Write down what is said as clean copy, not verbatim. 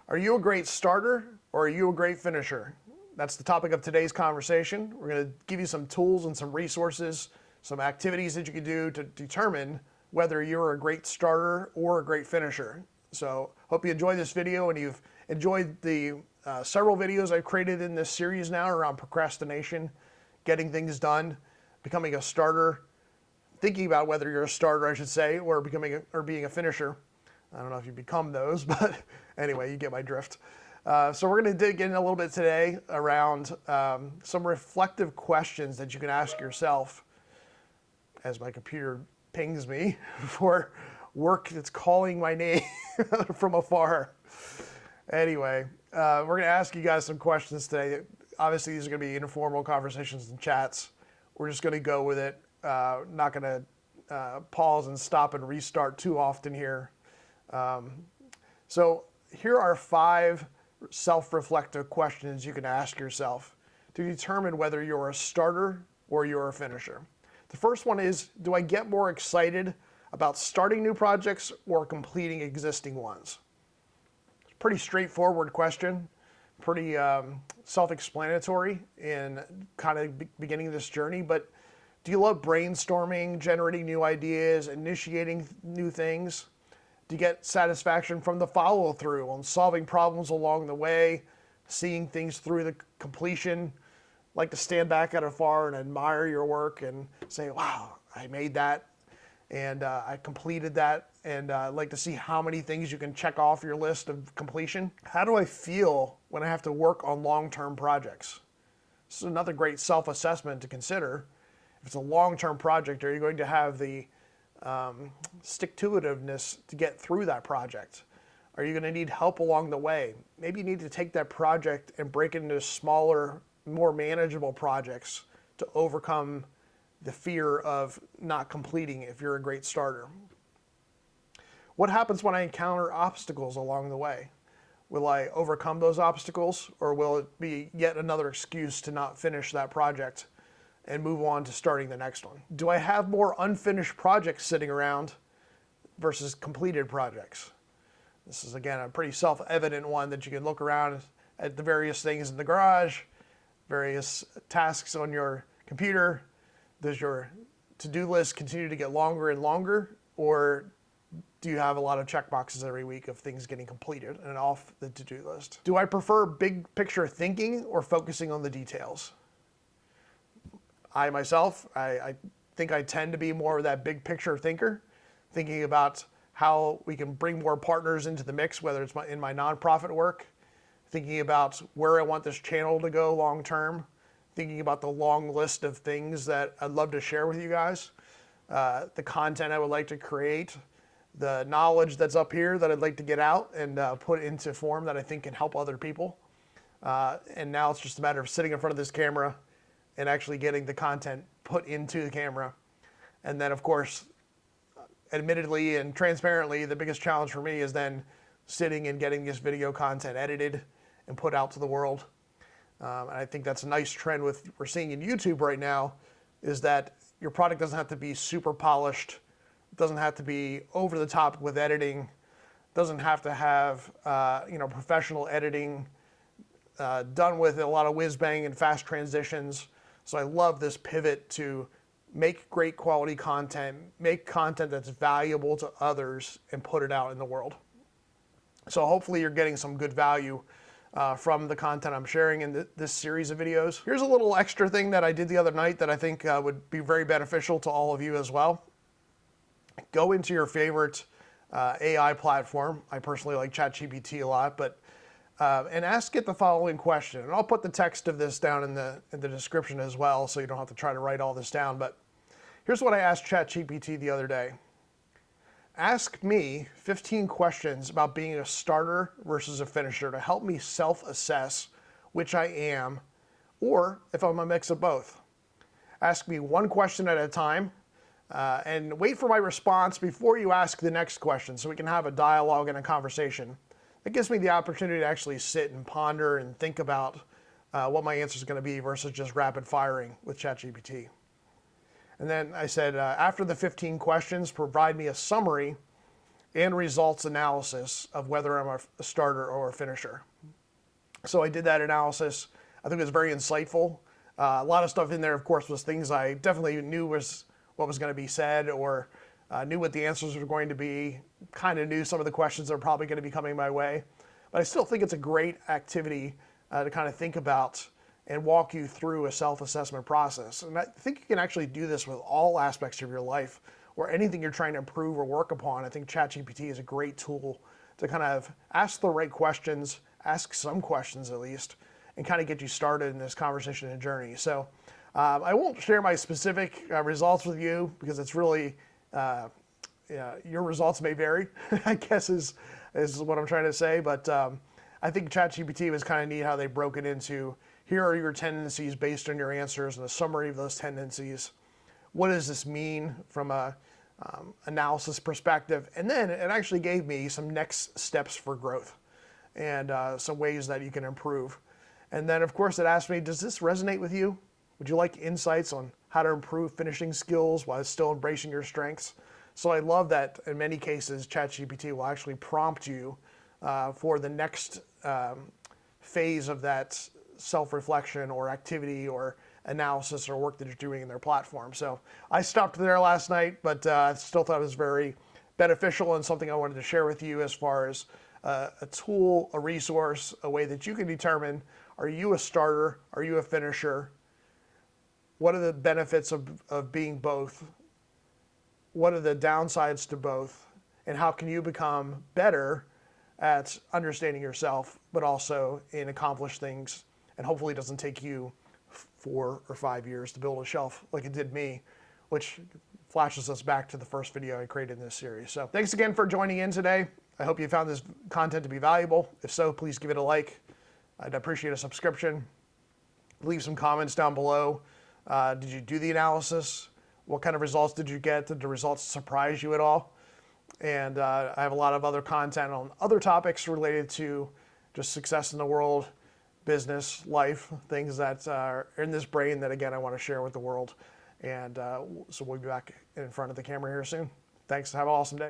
Are you a great starter or are you a great finisher? That's the topic of today's conversation. We're going to give you some tools and some resources, some activities that you can do to determine whether you're a great starter or a great finisher. So hope you enjoyed this video and you've enjoyed the several videos I've created in this series now around procrastination, getting things done, becoming a starter, thinking about whether you're a starter, I should say, or being a finisher. I don't know if you become those, but anyway, you get my drift. So we're going to dig in a little bit today around some reflective questions that you can ask yourself as my computer pings me for work that's calling my name from afar. Anyway, we're going to ask you guys some questions today. Obviously, these are going to be informal conversations and chats. We're just going to go with it. Not going to pause and stop and restart too often here. So here are 5 self-reflective questions you can ask yourself to determine whether you're a starter or you're a finisher. The first one is, do I get more excited about starting new projects or completing existing ones? It's a pretty straightforward question, pretty self-explanatory in kind of beginning this journey, but do you love brainstorming, generating new ideas, initiating new things? Do you get satisfaction from the follow-through on solving problems along the way, seeing things through the completion? Like to stand back at afar and admire your work and say, wow, I made that and I completed that, and I'd like to see how many things you can check off your list of completion. How do I feel when I have to work on long-term projects? This is another great self-assessment to consider. If it's a long-term project, are you going to have the stick-to-itiveness to get through that project? Are you going to need help along the way? Maybe you need to take that project and break it into smaller, more manageable projects to overcome the fear of not completing if you're a great starter. What happens when I encounter obstacles along the way? Will I overcome those obstacles, or will it be yet another excuse to not finish that project and move on to starting the next one? Do I have more unfinished projects sitting around versus completed projects? This is, again, a pretty self-evident one that you can look around at the various things in the garage, various tasks on your computer. Does your to-do list continue to get longer and longer, or do you have a lot of check boxes every week of things getting completed and off the to-do list? Do I prefer big picture thinking or focusing on the details? I myself, I think I tend to be more of that big picture thinker, thinking about how we can bring more partners into the mix, whether it's in my nonprofit work, thinking about where I want this channel to go long term, thinking about the long list of things that I'd love to share with you guys, the content I would like to create, the knowledge that's up here that I'd like to get out and put into form that I think can help other people. And now it's just a matter of sitting in front of this camera and actually getting the content put into the camera. And then, of course, admittedly and transparently, the biggest challenge for me is then sitting and getting this video content edited and put out to the world. And I think that's a nice trend with we're seeing in YouTube right now, is that your product doesn't have to be super polished, doesn't have to be over the top with editing, doesn't have to have professional editing done with a lot of whiz bang and fast transitions. So I love this pivot to make great quality content, make content that's valuable to others, and put it out in the world. So hopefully you're getting some good value from the content I'm sharing in this series of videos. Here's a little extra thing that I did the other night that I think would be very beneficial to all of you as well. Go into your favorite AI platform. I personally like ChatGPT a lot, but and ask it the following question. And I'll put the text of this down in the description as well, so you don't have to try to write all this down. But here's what I asked ChatGPT the other day. Ask me 15 questions about being a starter versus a finisher to help me self-assess which I am, or if I'm a mix of both. Ask me one question at a time, and wait for my response before you ask the next question so we can have a dialogue and a conversation. It gives me the opportunity to actually sit and ponder and think about what my answer is going to be versus just rapid firing with ChatGPT. And then I said, after the 15 questions, provide me a summary and results analysis of whether I'm a starter or a finisher. So I did that analysis. I think it was very insightful. A lot of stuff in there, of course, was things I definitely knew was what was going to be said, or knew what the answers were going to be, kind of knew some of the questions that are probably going to be coming my way. But I still think it's a great activity to kind of think about and walk you through a self-assessment process. And I think you can actually do this with all aspects of your life, or anything you're trying to improve or work upon. I think ChatGPT is a great tool to kind of ask the right questions, ask some questions at least, and kind of get you started in this conversation and journey. So I won't share my specific results with you, because it's really, your results may vary, I guess is what I'm trying to say. But I think ChatGPT was kind of neat how they broke it into, here are your tendencies based on your answers and a summary of those tendencies. What does this mean from a analysis perspective? And then it actually gave me some next steps for growth and some ways that you can improve. And then, of course, it asked me, does this resonate with you? Would you like insights on how to improve finishing skills while still embracing your strengths? So I love that in many cases, ChatGPT will actually prompt you for the next phase of that self-reflection or activity or analysis or work that you're doing in their platform. So I stopped there last night, but I still thought it was very beneficial and something I wanted to share with you as far as a tool, a resource, a way that you can determine, are you a starter? Are you a finisher? What are the benefits of being both? What are the downsides to both? And how can you become better at understanding yourself, but also in accomplish things? And hopefully it doesn't take you 4 or 5 years to build a shelf like it did me, which flashes us back to the first video I created in this series. So thanks again for joining in today. I hope you found this content to be valuable. If so, please give it a like. I'd appreciate a subscription. Leave some comments down below. Did you do the analysis? What kind of results did you get? Did the results surprise you at all? And I have a lot of other content on other topics related to just success in the world, business, life, things that are in this brain that, again, I want to share with the world. And so we'll be back in front of the camera here soon. Thanks. Have an awesome day.